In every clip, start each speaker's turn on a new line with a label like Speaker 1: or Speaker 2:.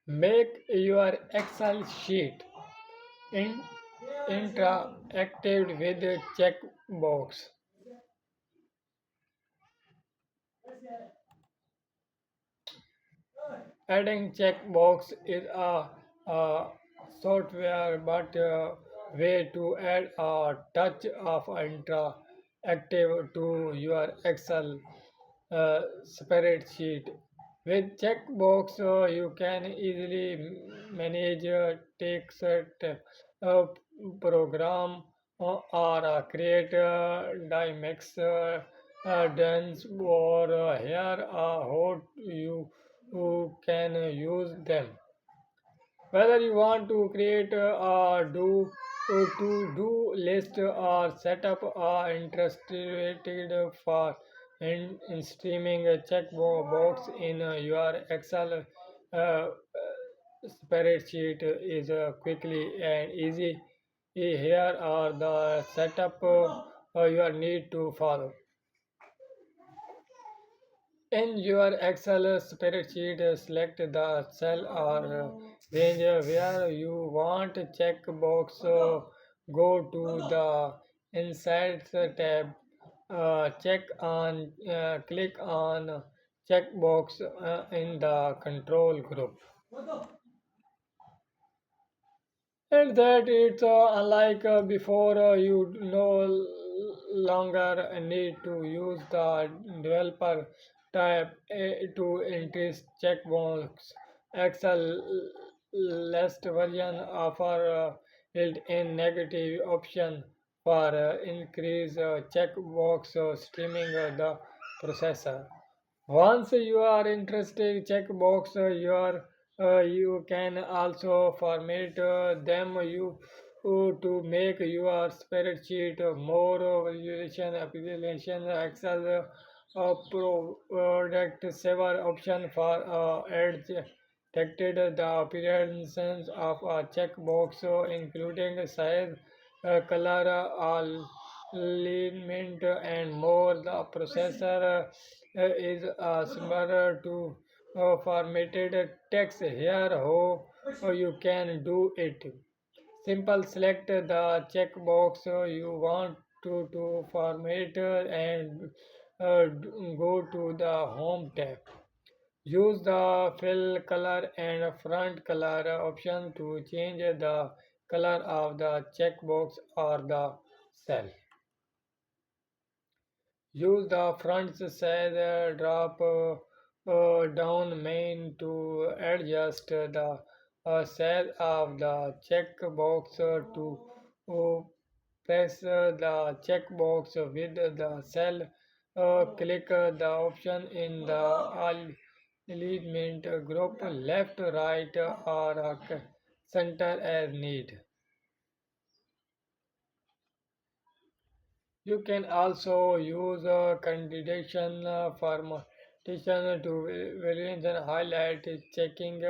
Speaker 1: Make your Excel sheet in, interactive with a checkbox. Adding checkbox is a software but way to add a touch of interactive to your Excel spreadsheet. With checkbox, you can easily manage text, uh, program, or create dynamics dance or here how you can use them. Whether you want to create a to do list or set up a interested for in streaming a checkbox in your Excel spreadsheet is quickly and easy. Here are the setup you need to follow. In your Excel spreadsheet, select the cell or range where you want checkbox. Go to the Insights tab. Click on checkbox in the control group. And that it's unlike before, you no longer need to use the developer tab to increase checkbox. Excel last version offer built-in negative option for increase checkbox streaming the processor. Once you are interested, checkbox you can also format them to make your spreadsheet more visualization application. Excel product saver option for add detected the appearances of a checkbox, including size, color, alignment, and more. The processor is similar to formatted text. Here, how you can do it. Simple, select the checkbox you want to format and go to the Home tab. Use the fill color and front color option to change the color of the checkbox or the cell. Use the front size drop down main to adjust the size of the checkbox to press the checkbox with the cell. Click the option in the alignment group left, right, or center as need. You can also use a candidation formattation to variance and highlight checking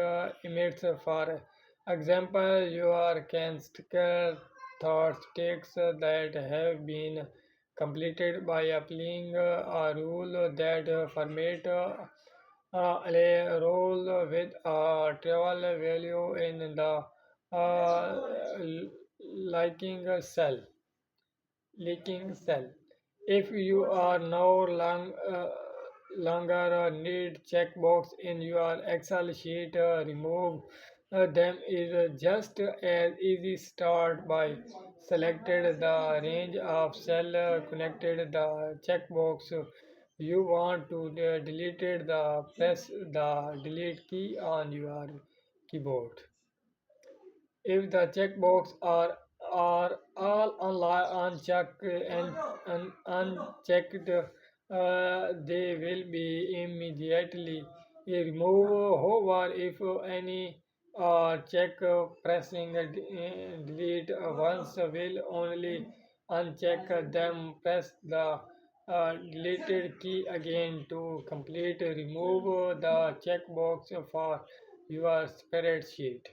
Speaker 1: images. For example, you can sticker thoughts text that have been completed by applying a rule that format a role with a travel value in the liking cell leaking cell. If you are no longer need checkbox in your Excel sheet, remove them is just as easy. Start by selected the range of cell connected the checkbox you want to delete it, the press the delete key on your keyboard. If the checkbox are all unchecked and unchecked, they will be immediately removed. However, if any check pressing delete once will only uncheck them. Press the deleted key again to complete remove the checkbox for your spreadsheet.